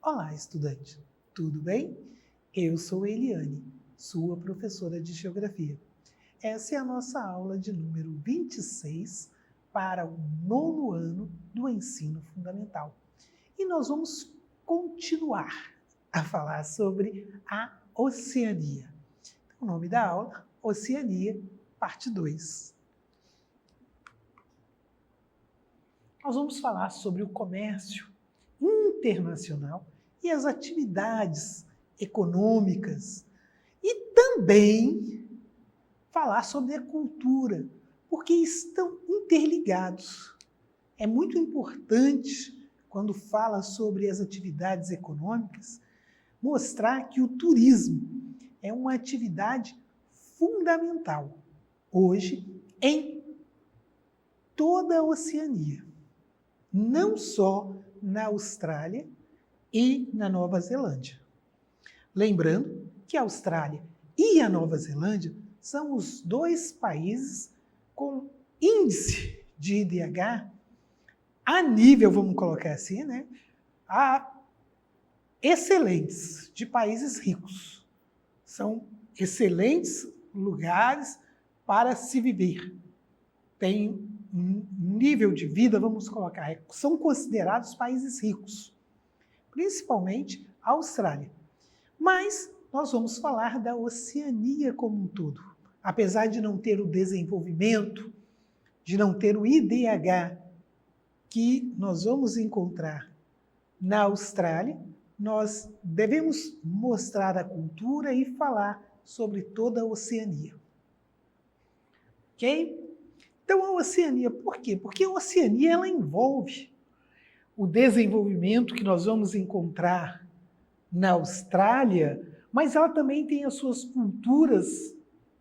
Olá, estudante. Tudo bem? Eu sou Eliane, sua professora de Geografia. Essa é a nossa aula de número 26 para o 9º ano do ensino fundamental. E nós vamos continuar a falar sobre a Oceania. O nome da aula, Oceania, parte 2. Nós vamos falar sobre o comércio internacional e as atividades econômicas e também falar sobre a cultura, porque estão interligados. É muito importante, quando fala sobre as atividades econômicas, mostrar que o turismo é uma atividade fundamental hoje em toda a Oceania, não só na Austrália e na Nova Zelândia. Lembrando que a Austrália e a Nova Zelândia são os dois países com índice de IDH a nível, vamos colocar assim, né, excelentes, de países ricos. São excelentes lugares para se viver. Tem um nível de vida, vamos colocar, são considerados países ricos, principalmente a Austrália. Mas nós vamos falar da Oceania como um todo. Apesar de não ter o desenvolvimento, de não ter o IDH que nós vamos encontrar na Austrália, nós devemos mostrar a cultura e falar sobre toda a Oceania. Ok? Então, a Oceania, por quê? Porque a Oceania ela envolve o desenvolvimento que nós vamos encontrar na Austrália, mas ela também tem as suas culturas,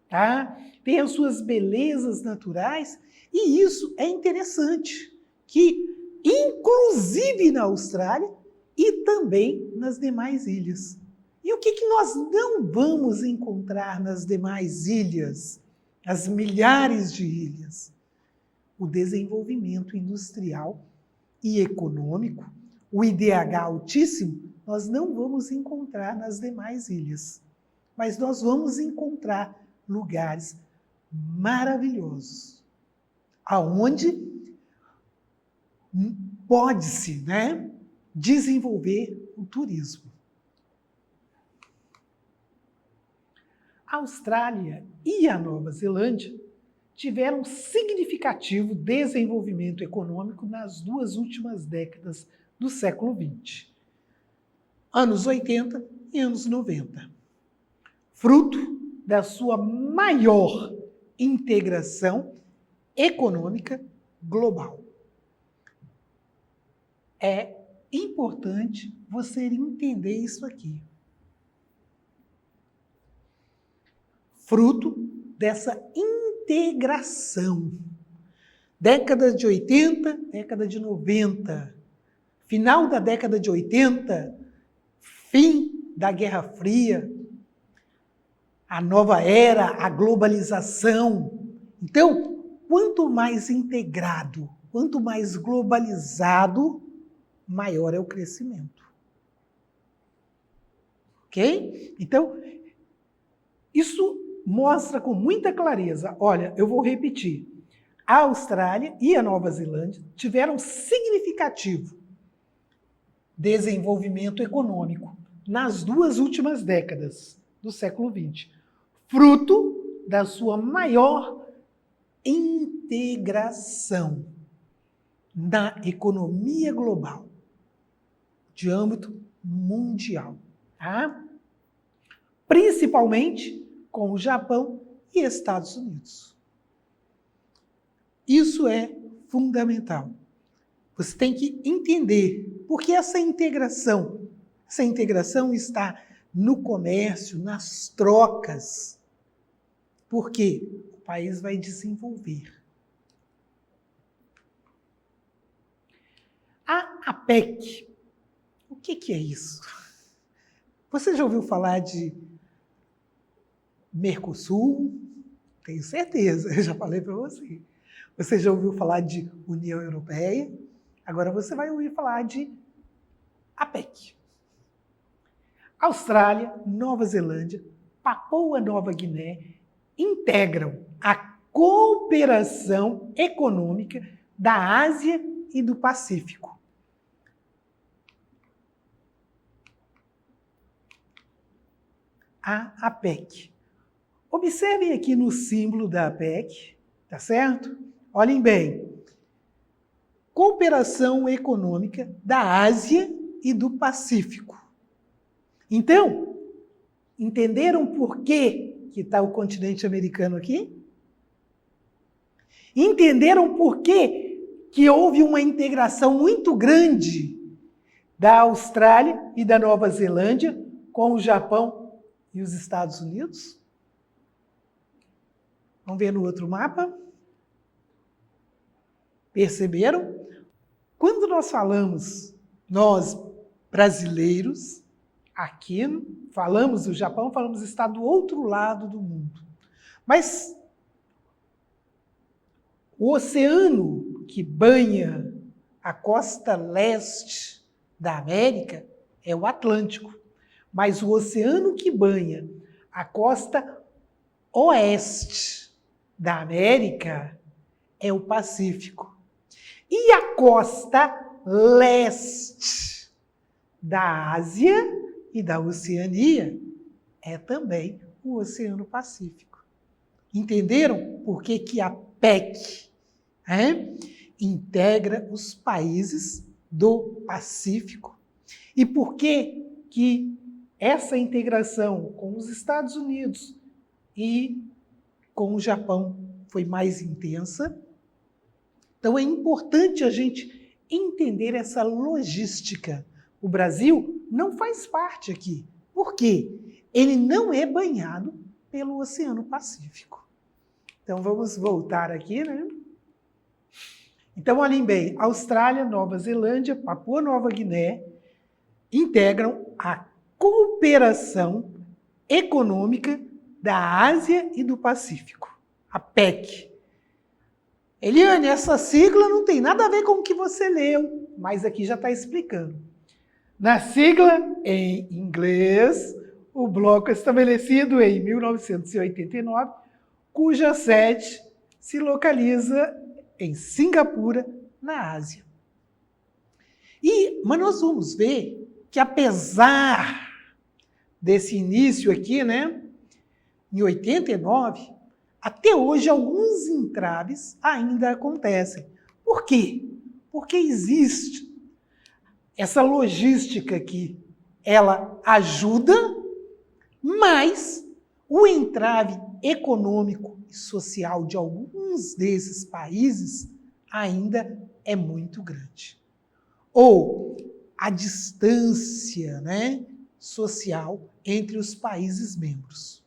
tá? Tem as suas belezas naturais, e isso é interessante, que inclusive na Austrália e também nas demais ilhas. E o que nós não vamos encontrar nas demais ilhas, as milhares de ilhas? O desenvolvimento industrial e econômico, o IDH altíssimo, nós não vamos encontrar nas demais ilhas. Mas nós vamos encontrar lugares maravilhosos, aonde pode-se, né, desenvolver o turismo. A Austrália e a Nova Zelândia tiveram significativo desenvolvimento econômico nas duas últimas décadas do século XX, anos 80 e anos 90, fruto da sua maior integração econômica global. É importante você entender isso aqui. Fruto dessa integração. Década de 80, década de 90. Final da década de 80, fim da Guerra Fria, a nova era, a globalização. Então, quanto mais integrado, quanto mais globalizado, maior é o crescimento. Ok? Então, isso mostra com muita clareza, olha, eu vou repetir, a Austrália e a Nova Zelândia tiveram significativo desenvolvimento econômico nas duas últimas décadas do século XX, fruto da sua maior integração na economia global, de âmbito mundial, tá? Principalmente com o Japão e Estados Unidos. Isso é fundamental. Você tem que entender, porque essa integração está no comércio, nas trocas, porque o país vai desenvolver. A APEC, o que é isso? Você já ouviu falar de Mercosul? Tenho certeza, eu já falei para você. Você já ouviu falar de União Europeia? Agora você vai ouvir falar de APEC. Austrália, Nova Zelândia, Papua Nova Guiné integram a cooperação econômica da Ásia e do Pacífico. A APEC. Observem aqui no símbolo da APEC, tá certo? Olhem bem. Cooperação econômica da Ásia e do Pacífico. Então, entenderam por que está o continente americano aqui? Entenderam por que houve uma integração muito grande da Austrália e da Nova Zelândia com o Japão e os Estados Unidos? Vamos ver no outro mapa? Perceberam? Quando nós falamos, nós brasileiros, aqui falamos do Japão, falamos estar do outro lado do mundo. Mas o oceano que banha a costa leste da América é o Atlântico. Mas o oceano que banha a costa oeste da América é o Pacífico. E a costa leste da Ásia e da Oceania é também o Oceano Pacífico. Entenderam por que a PEC integra os países do Pacífico? E por que essa integração com os Estados Unidos e com o Japão foi mais intensa? Então é importante a gente entender essa logística. O Brasil não faz parte aqui. Por quê? Ele não é banhado pelo Oceano Pacífico. Então vamos voltar aqui, né? Então olhem bem, Austrália, Nova Zelândia, Papua Nova Guiné integram a cooperação econômica da Ásia e do Pacífico, a PEC. Eliane, essa sigla não tem nada a ver com o que você leu, mas aqui já está explicando. Na sigla, em inglês, o bloco é estabelecido em 1989, cuja sede se localiza em Singapura, na Ásia. Mas nós vamos ver que apesar desse início aqui, né, em 89, até hoje, alguns entraves ainda acontecem. Por quê? Porque existe essa logística aqui. Ela ajuda, mas o entrave econômico e social de alguns desses países ainda é muito grande. Ou a distância, né, social entre os países membros.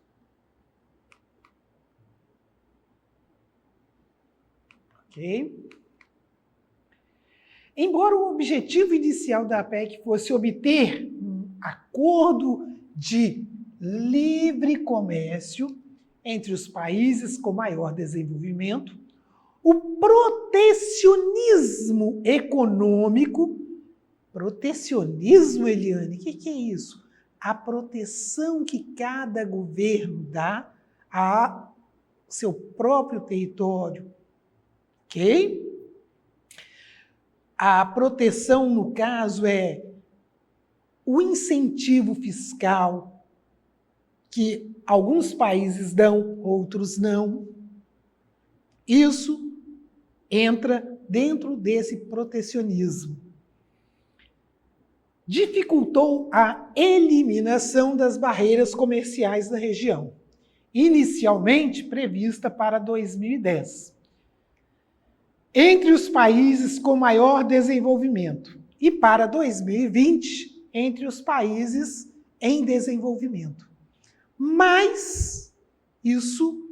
Embora o objetivo inicial da APEC fosse obter um acordo de livre comércio entre os países com maior desenvolvimento, o protecionismo econômico, protecionismo, Eliane, o que é isso? A proteção que cada governo dá ao seu próprio território. Ok? A proteção, no caso, é o incentivo fiscal que alguns países dão, outros não. Isso entra dentro desse protecionismo. Dificultou a eliminação das barreiras comerciais da região, inicialmente prevista para 2010. Entre os países com maior desenvolvimento e para 2020, entre os países em desenvolvimento. Mas isso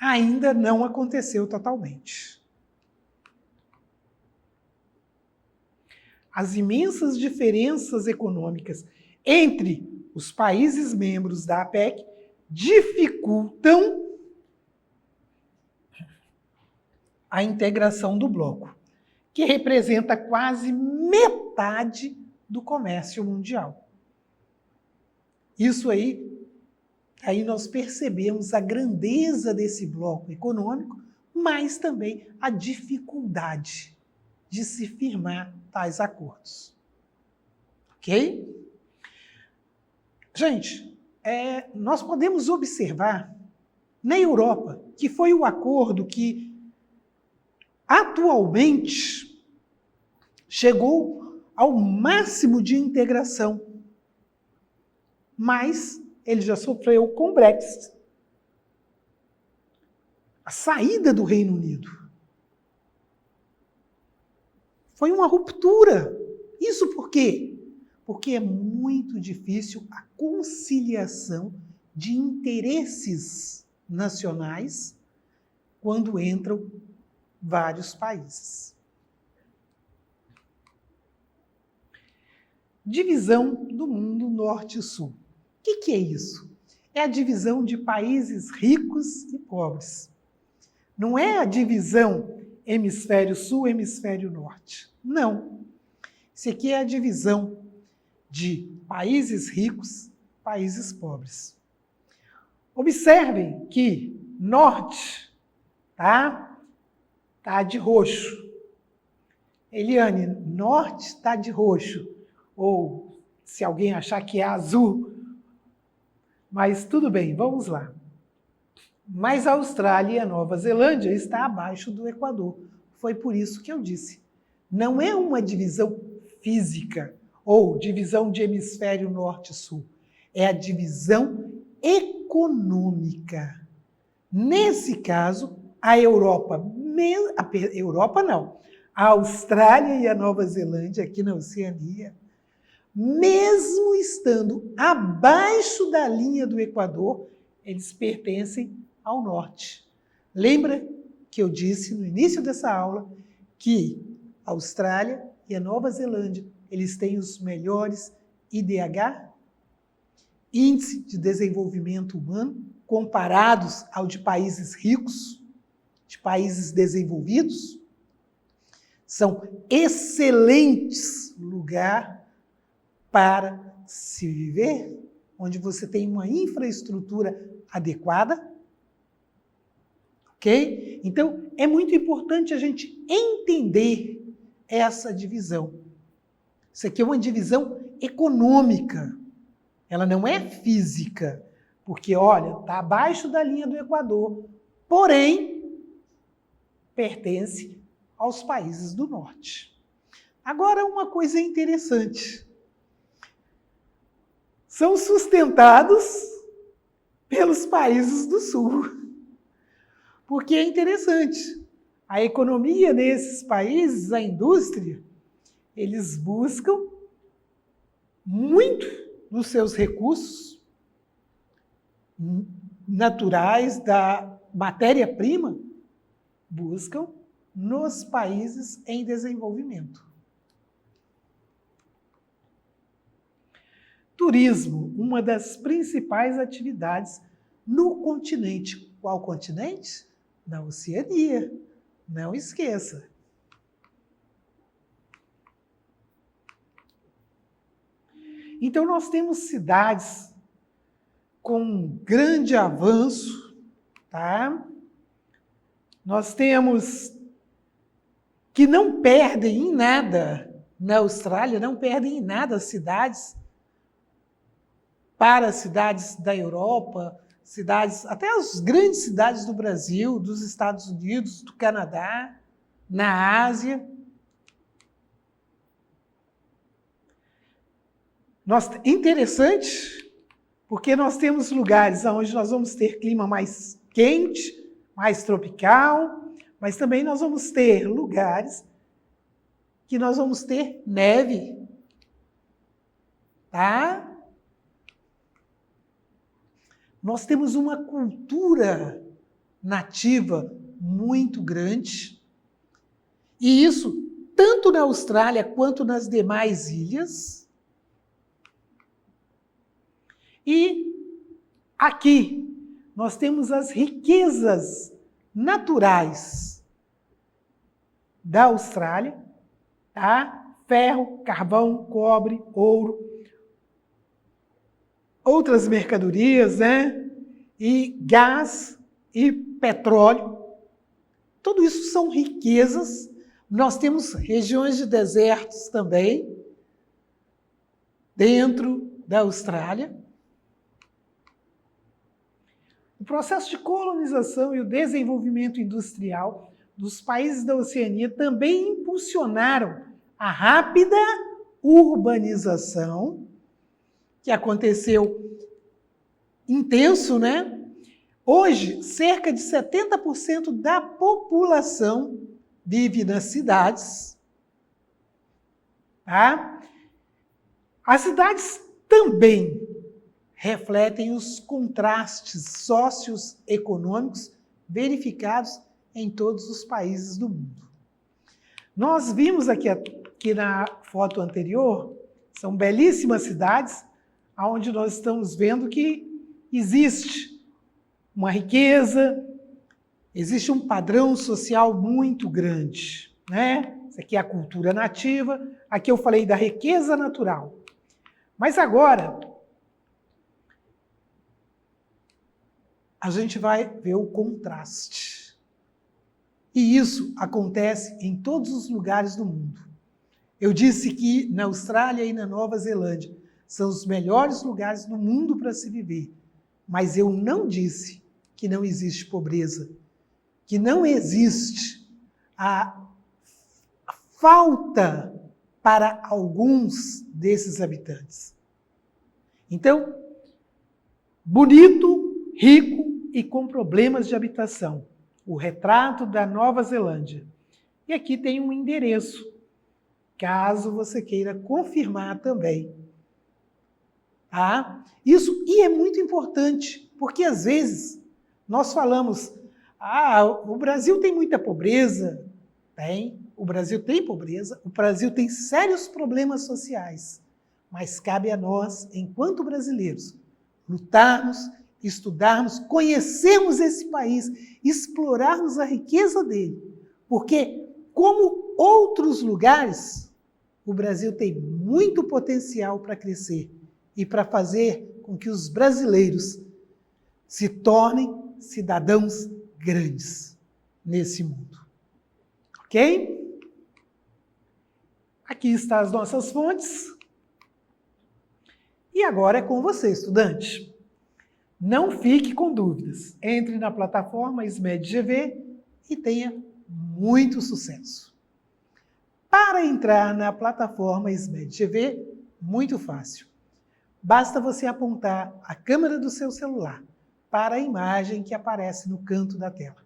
ainda não aconteceu totalmente. As imensas diferenças econômicas entre os países membros da APEC dificultam a integração do bloco, que representa quase metade do comércio mundial. Isso aí nós percebemos a grandeza desse bloco econômico, mas também a dificuldade de se firmar tais acordos. Ok? Gente, nós podemos observar na Europa, que foi o acordo que atualmente chegou ao máximo de integração, mas ele já sofreu com o Brexit. A saída do Reino Unido. Foi uma ruptura. Isso por quê? Porque é muito difícil a conciliação de interesses nacionais quando entram vários países. Divisão do mundo norte e sul. O que é isso? É a divisão de países ricos e pobres. Não é a divisão hemisfério sul, hemisfério norte. Não. Isso aqui é a divisão de países ricos, países pobres. Observem que norte tá de roxo. Eliane, norte está de roxo. Ou se alguém achar que é azul. Mas tudo bem, vamos lá. Mas a Austrália e a Nova Zelândia está abaixo do Equador. Foi por isso que eu disse. Não é uma divisão física ou divisão de hemisfério norte e sul. É a divisão econômica. Nesse caso, a a Austrália e a Nova Zelândia, aqui na Oceania, mesmo estando abaixo da linha do Equador, eles pertencem ao norte. Lembra que eu disse no início dessa aula que a Austrália e a Nova Zelândia, eles têm os melhores IDH, Índice de Desenvolvimento Humano, comparados ao de países ricos, de países desenvolvidos? São excelentes lugares para se viver, onde você tem uma infraestrutura adequada. Ok? Então, é muito importante a gente entender essa divisão. Isso aqui é uma divisão econômica. Ela não é física, porque, olha, está abaixo da linha do Equador, porém, pertence aos países do norte. Agora, uma coisa interessante. São sustentados pelos países do sul. Porque é interessante. A economia nesses países, a indústria, eles buscam muito dos seus recursos naturais, da matéria-prima, buscam nos países em desenvolvimento. Turismo, uma das principais atividades no continente. Qual continente? Na Oceania. Não esqueça. Então, nós temos cidades com grande avanço, tá? Nós temos que não perdem em nada na Austrália, não perdem em nada as cidades para as cidades da Europa, cidades, até as grandes cidades do Brasil, dos Estados Unidos, do Canadá, na Ásia. Interessante, porque nós temos lugares onde nós vamos ter clima mais quente, mais tropical, mas também nós vamos ter lugares que nós vamos ter neve, tá? Nós temos uma cultura nativa muito grande, e isso tanto na Austrália quanto nas demais ilhas. E aqui nós temos as riquezas naturais da Austrália, tá? Ferro, carvão, cobre, ouro. outras mercadorias, né? E gás e petróleo. Tudo isso são riquezas. Nós temos regiões de desertos também, dentro da Austrália. O processo de colonização e o desenvolvimento industrial dos países da Oceania também impulsionaram a rápida urbanização, que aconteceu intenso, né? Hoje, cerca de 70% da população vive nas cidades. Tá? As cidades também refletem os contrastes socioeconômicos verificados em todos os países do mundo. Nós vimos aqui na foto anterior, são belíssimas cidades, onde nós estamos vendo que existe uma riqueza, existe um padrão social muito grande, né? Isso aqui é a cultura nativa, aqui eu falei da riqueza natural. Mas agora, a gente vai ver o contraste. E isso acontece em todos os lugares do mundo. Eu disse que na Austrália e na Nova Zelândia são os melhores lugares do mundo para se viver. Mas eu não disse que não existe pobreza, que não existe a falta para alguns desses habitantes. Então, bonito, rico e com problemas de habitação. O retrato da Nova Zelândia. E aqui tem um endereço, caso você queira confirmar também. Tá? Isso, e é muito importante, porque às vezes nós falamos, o Brasil tem muita pobreza. Tem, o Brasil tem pobreza, o Brasil tem sérios problemas sociais, mas cabe a nós, enquanto brasileiros, lutarmos, estudarmos, conhecermos esse país, explorarmos a riqueza dele, porque, como outros lugares, o Brasil tem muito potencial para crescer e para fazer com que os brasileiros se tornem cidadãos grandes nesse mundo. Ok? Aqui estão as nossas fontes. E agora é com você, estudante. Não fique com dúvidas. Entre na plataforma SMED-GV e tenha muito sucesso. Para entrar na plataforma SMED-GV, muito fácil. Basta você apontar a câmera do seu celular para a imagem que aparece no canto da tela.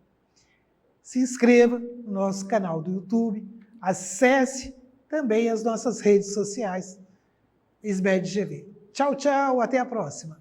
Se inscreva no nosso canal do YouTube, acesse também as nossas redes sociais SMED-GV. Tchau, tchau, até a próxima!